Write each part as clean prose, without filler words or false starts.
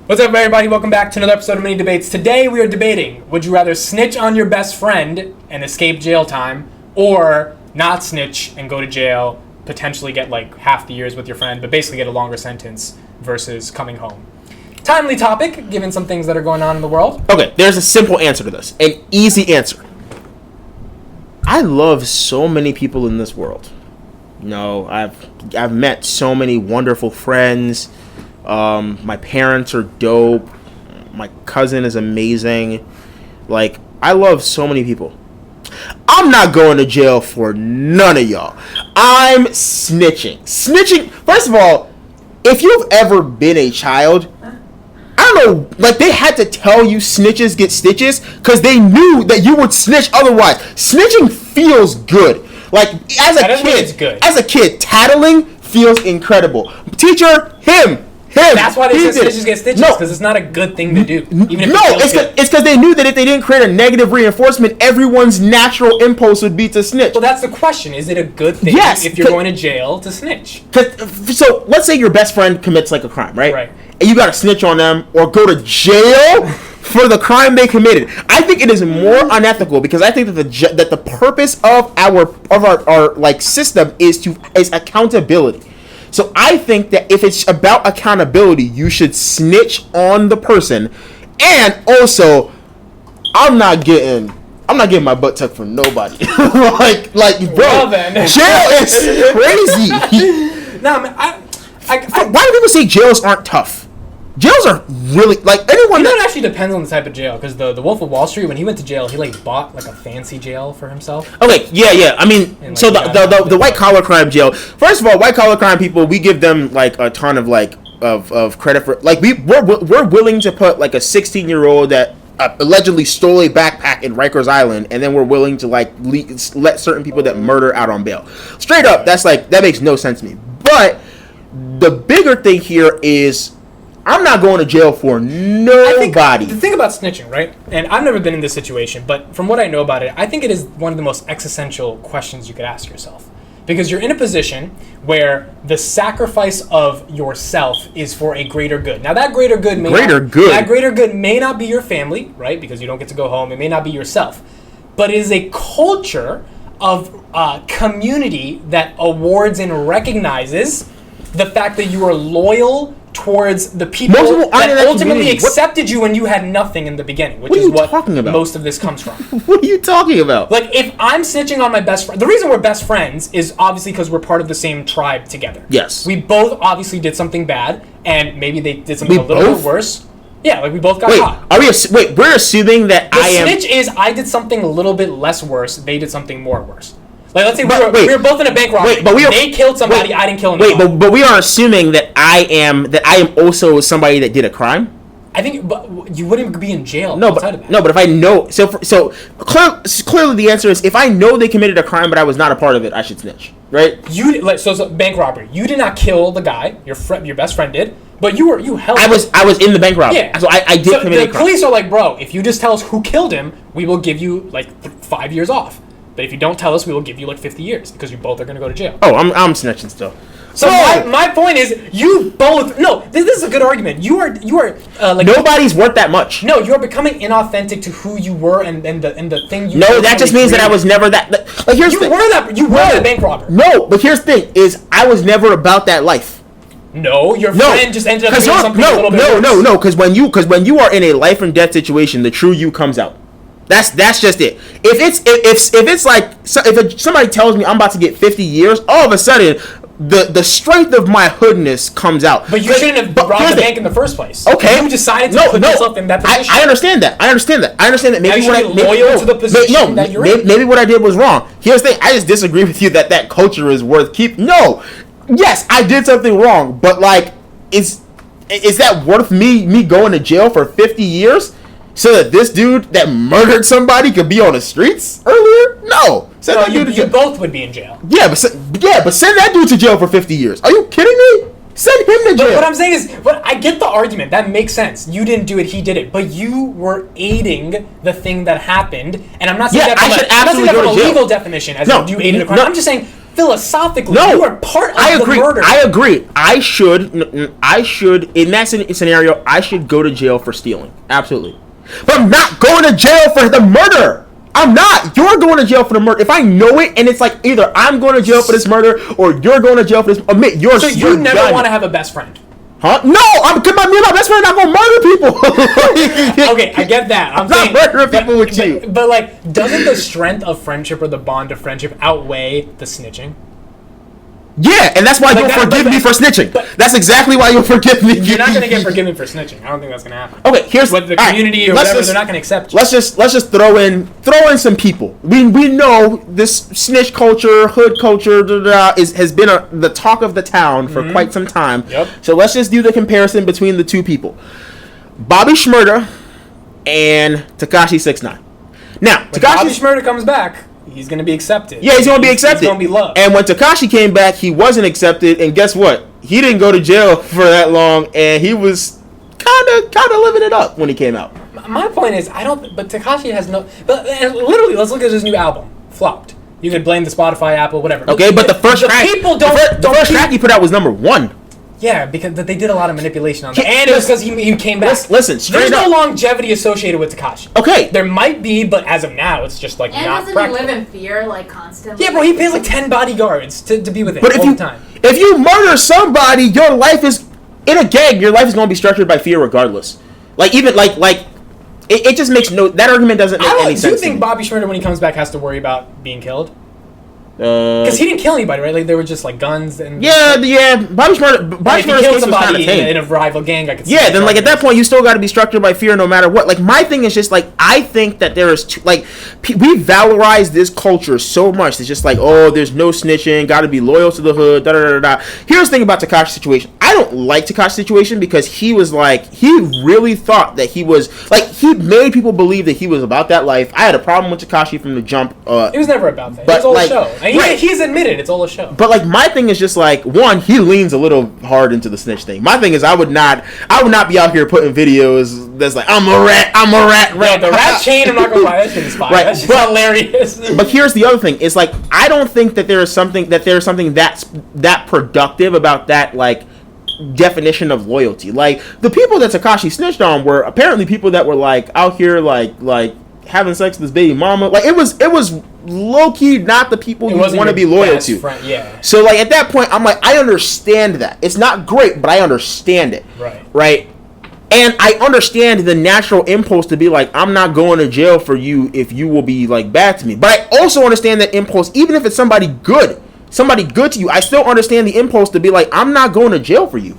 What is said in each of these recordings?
What's up, everybody? Welcome back to another episode of Mini Debates. Today we are debating, would you rather snitch on your best friend and escape jail time, or not snitch and go to jail, potentially get like half the years with your friend, but basically get a longer sentence versus coming home? Timely topic, given some things that are going on in the world. Okay, there's a simple answer to this. An easy answer. I love so many people in this world. You know, I've met so many wonderful friends. My parents are dope. My cousin is amazing. Like, I love so many people. I'm not going to jail for none of y'all. I'm snitching. Snitching, first of all, if you've ever been a child, I don't know, like, they had to tell you snitches get stitches because they knew that you would snitch otherwise. Snitching feels good. Like, as a kid, tattling feels incredible. Teacher, him. That's why they said snitches get stitches, because it's not a good thing to do. Even if it's because they knew that if they didn't create a negative reinforcement, everyone's natural impulse would be to snitch. Well, that's the question. Is it a good thing if you're going to jail to snitch? So, let's say your best friend commits like a crime, right? Right. And you got to snitch on them or go to jail for the crime they committed. I think it is more unethical because I think that the purpose of our like system is accountability. So I think that if it's about accountability, you should snitch on the person. And also, I'm not getting my butt tucked from nobody. like, bro, well, jail is crazy. No, man, why do people say jails aren't tough? Jails are really, like, anyone... You know, it actually depends on the type of jail, because the Wolf of Wall Street, when he went to jail, he, like, bought, like, a fancy jail for himself. Okay, yeah. I mean, and, like, so the white-collar crime jail... First of all, white-collar crime people, we give them, like, a ton of, like, of credit for... Like, we're willing to put, like, a 16-year-old that allegedly stole a backpack in Rikers Island, and then we're willing to, like, let certain people that murder out on bail. Straight up, that's, like, that makes no sense to me. But the bigger thing here is... I'm not going to jail for nobody. The thing about snitching, right? And I've never been in this situation, but from what I know about it, I think it is one of the most existential questions you could ask yourself. Because you're in a position where the sacrifice of yourself is for a greater good. Now, that greater good may not be your family, right? Because you don't get to go home. It may not be yourself. But it is a culture of community that awards and recognizes the fact that you are loyal towards the people that ultimately accepted you when you had nothing in the beginning, which is what most of this comes from. What are you talking about? Like, if I'm snitching on my best friend, the reason we're best friends is obviously because we're part of the same tribe together. Yes. We both obviously did something bad, and maybe they did something a little bit worse. Yeah, like we both got caught. We're assuming that snitch is I did something a little bit less worse, they did something more worse. Like, let's say we were both in a bank robbery. They killed somebody. I didn't kill anyone. But we are assuming that I am also somebody that did a crime. I think, but you wouldn't be in jail outside of that. No, but if I know, clearly the answer is if I know they committed a crime, but I was not a part of it, I should snitch, right? So bank robbery. You did not kill the guy. Your best friend did, but you helped. I was in the bank robbery. Yeah. So I did commit a crime. The police are like, bro, if you just tell us who killed him, we will give you like 5 years off. But if you don't tell us, we will give you like 50 years because you both are going to go to jail. Oh, I'm snitching still. So my point is, you both. No, this is a good argument. You are like nobody's worth that much. No, you are becoming inauthentic to who you were and the thing you. No, that just means that I was never that. Like here's you the thing. You were the bank robber. No, but here's the thing: is I was never about that life. No, your friend just ended up doing something a little bit worse. No, because when you are in a life and death situation, the true you comes out. That's just it. If somebody tells me I'm about to get 50 years, all of a sudden the strength of my hoodness comes out. But you shouldn't have robbed the bank in the first place. Okay, you decided to put yourself in that position. I understand that. Maybe maybe what I did was wrong. Here's the thing. I just disagree with you that culture is worth keeping. No, yes, I did something wrong, but like, is that worth me going to jail for 50 years? So that this dude that murdered somebody could be on the streets earlier? No. You both would be in jail. Yeah, but send that dude to jail for 50 years. Are you kidding me? Send him to jail. But what I'm saying is, I get the argument. That makes sense. You didn't do it. He did it. But you were aiding the thing that happened. And I'm not saying that from a legal definition. You aided a crime. I'm just saying, philosophically, No, you are part of I agree. the murder. I agree. I should, in that scenario, I should go to jail for stealing. Absolutely. But I'm not going to jail for the murder. I'm not. You're going to jail for the murder. If I know it, and it's like either I'm going to jail for this murder or you're going to jail for this. Admit yours. So you never want to have a best friend. Huh? No, me and my best friend are not gonna murder people. Okay, I get that. I'm not murdering people with you. But like, doesn't the strength of friendship or the bond of friendship outweigh the snitching? Yeah, and that's why you'll forgive me for snitching. That's exactly why you'll forgive me. You're not gonna get forgiven for snitching. I don't think that's gonna happen. Okay, here's with the community or whatever. They're not gonna accept you. Let's just throw in some people. We know this snitch culture, hood culture, has been the talk of the town for quite some time. Yep. So let's just do the comparison between the two people, Bobby Shmurda and Tekashi 6ix9ine. Now, when Bobby Shmurda comes back, he's going to be accepted. Yeah, he's going to be accepted. He's going to be loved. And when Tekashi came back, he wasn't accepted. And guess what? He didn't go to jail for that long, and he was kind of living it up when he came out. My point is, but Tekashi has no. But literally, let's look at his new album. Flopped. You could blame the Spotify, Apple, whatever. Okay, but the first track, people the first track he put out was #1. Yeah, because they did a lot of manipulation on that. And it was because he came back. Listen, there's no longevity associated with Tekashi. Okay. There might be, but as of now, it's just like and not doesn't practical. he live in fear, like, constantly? Yeah, bro, he pays like 10 bodyguards to be with him but all the time. If you murder somebody, your life is, in a gang, your life is going to be structured by fear regardless. Like, even, it just makes that argument doesn't make any sense. Do you think Bobby Shmurda, when he comes back, has to worry about being killed? Because he didn't kill anybody, right? Like, they were just like guns and... Yeah. Bobby Shmurda's killed somebody in a rival gang, I could see. Yeah, then like at that point, you still got to be structured by fear no matter what. Like, my thing is just like, I think that there is we valorize this culture so much. It's just like, oh, there's no snitching, got to be loyal to the hood, da da da da. Here's the thing about Tekashi's situation. I don't like Tekashi's situation because he was like, he really thought that he was like, he made people believe that he was about that life. I had a problem with Tekashi from the jump. It was never about that. But it was all like, a show. And he's admitted it's all a show. But like, my thing is just like, one, he leans a little hard into the snitch thing. My thing is, I would not be out here putting videos that's like, I'm a rat. Yeah, the rat chain, I'm not gonna lie, that shit is fire. Right, that's hilarious. But here's the other thing: it's like, I don't think that there is something that's that productive about that, like, definition of loyalty. Like, the people that Tekashi snitched on were apparently people that were like out here like having sex with his baby mama. Like, it was low key not the people you want to be loyal to. Friend, yeah. So like, at that point, I'm like, I understand that. It's not great, but I understand it. Right. And I understand the natural impulse to be like, I'm not going to jail for you if you will be like bad to me. But I also understand that impulse, even if it's somebody good to you. I still understand the impulse to be like, I'm not going to jail for you.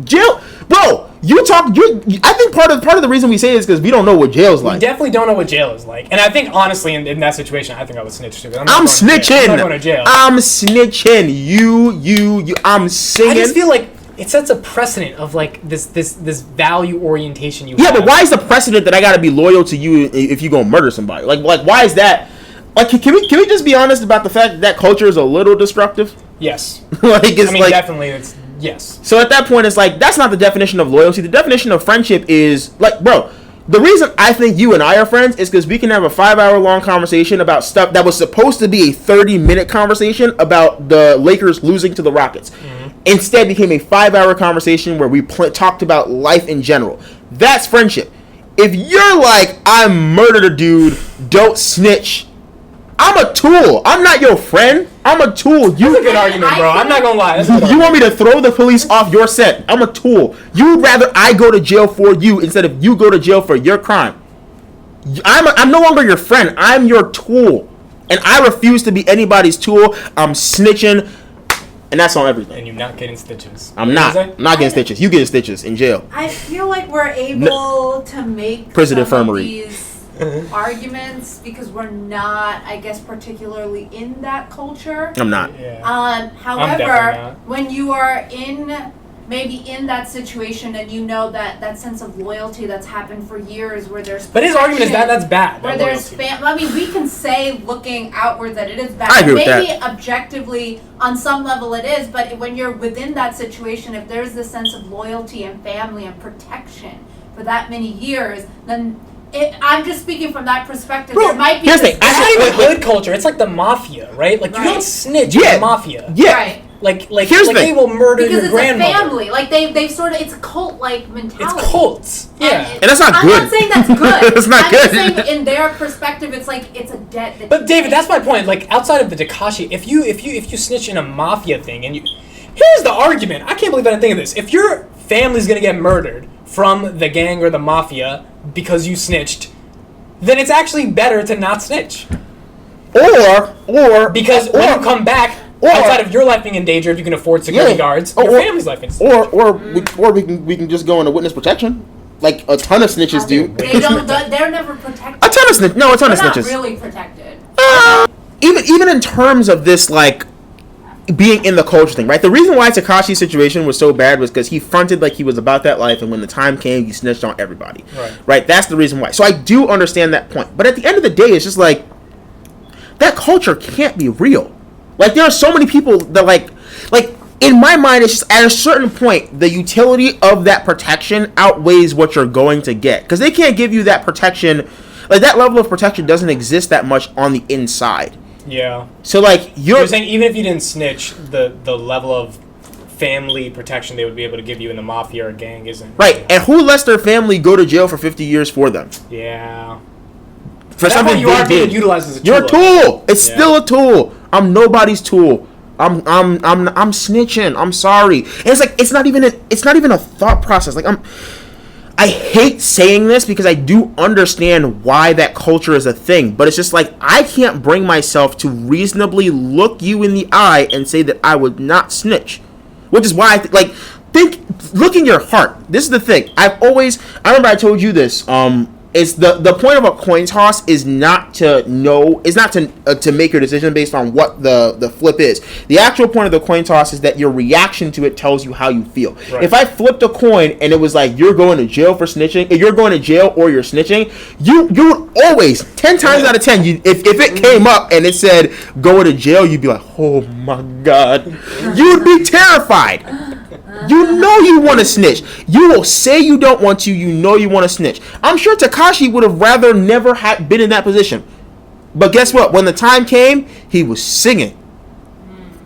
Jail, bro. I think part of the reason we say it is because we don't know what jail's like. We definitely don't know what jail is like, and I think honestly, in that situation, I think I would snitch too. I'm snitching. I'm not going to jail. I'm snitching. You. I'm singing. I just feel like it sets a precedent of like this value orientation you have. Yeah, but why is the precedent that I got to be loyal to you if you gonna murder somebody? Like why is that? Like, can we just be honest about the fact that culture is a little destructive? Yes. Definitely it's. Yes. So at that point, it's like, that's not the definition of loyalty. The definition of friendship is, like, bro, the reason I think you and I are friends is because we can have a 5-hour-long conversation about stuff that was supposed to be a 30-minute conversation about the Lakers losing to the Rockets. Mm-hmm. Instead, became a 5-hour conversation where we talked about life in general. That's friendship. If you're like, I murdered a dude, don't snitch, I'm a tool. I'm not your friend. I'm a tool. That's a good argument, bro. I'm not gonna lie. You want me to throw the police off your set? I'm a tool. You'd rather I go to jail for you instead of you go to jail for your crime. I'm no longer your friend. I'm your tool, and I refuse to be anybody's tool. I'm snitching, and that's on everything. And you're not getting stitches. I'm not getting stitches. You getting stitches in jail. I feel like we're able to make prison some infirmary. Of these arguments because we're not, I guess, particularly in that culture. I'm not. Yeah. However, when you are maybe in that situation and you know that sense of loyalty that's happened for years where there's but his argument is that's bad. Where there's I mean, we can say looking outward that it is bad. I agree with maybe that. Objectively on some level it is, but when you're within that situation, if there's this sense of loyalty and family and protection for that many years, then I'm just speaking from that perspective. Bro, There might be. here's the thing. It's not even hood culture. It's like the mafia, right? Like you don't snitch in Yeah. the mafia. Yeah. Right. Like Here's the they thing. will murder Because your it's grandmother. a family. Like they've sort of, it's a cult-like mentality. It's cults. Yeah. And that's not I'm good. not saying that's good. It's not I'm good. just saying in their perspective, it's like it's a debt that. But David, that's my point. Like outside of the Tekashi, if you snitch in a mafia thing, and here's the argument. I can't believe I didn't think of this. If your family's gonna get murdered from the gang or the mafia because you snitched, then it's actually better to not snitch. Or Because when you come back, outside of your life being in danger, if you can afford security guards, your family's life is. Or we can just go into witness protection, like a ton of snitches do. They don't. They're never protected. A ton of snitches. No, a ton of They're snitches. not really protected. Even in terms of this, like being in the culture thing, right? The reason why Tekashi's situation was so bad was because he fronted like he was about that life, and when the time came, he snitched on everybody. Right? That's the reason why. So I do understand that point, but at the end of the day, it's just like that culture can't be real. Like there are so many people that like in my mind, it's just at a certain point, the utility of that protection outweighs what you're going to get, because they can't give you that protection. Like that level of protection doesn't exist that much on the inside. Yeah. So like You're saying even if you didn't snitch, the level of family protection they would be able to give you in the mafia or gang isn't. Right, and who lets their family go to jail for 50 years for them? Yeah. For something you they are being did. utilized as a tool. You're a tool. It's still a tool. I'm nobody's tool. I'm snitching. I'm sorry. And it's like it's not even a thought process. Like I hate saying this because I do understand why that culture is a thing, but it's just like I can't bring myself to reasonably look you in the eye and say that I would not snitch. Which is why look in your heart. This is the thing. I remember I told you this. It's the point of a coin toss is not to make your decision based on what the flip is. The actual point of the coin toss is that your reaction to it tells you how you feel. Right. If I flipped a coin and it was like you're going to jail for snitching, if you're going to jail or you're snitching, you would always 10 times out of 10, if it came up and it said go to jail, you'd be like, oh my god, you would be terrified. You know you want to snitch. You will say you don't want to. You know you want to snitch. I'm sure Tekashi would have rather never been in that position. But guess what? When the time came, he was singing.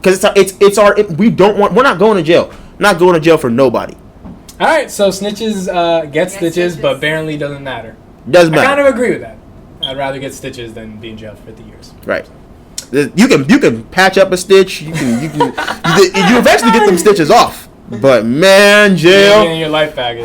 Because we're not going to jail. Not going to jail for nobody. All right, so snitches get stitches, but apparently doesn't matter. Doesn't matter. I kind of agree with that. I'd rather get stitches than be in jail for 50 years. Right. You can patch up a stitch. You eventually get them stitches off. But man, jail. You're getting your life back.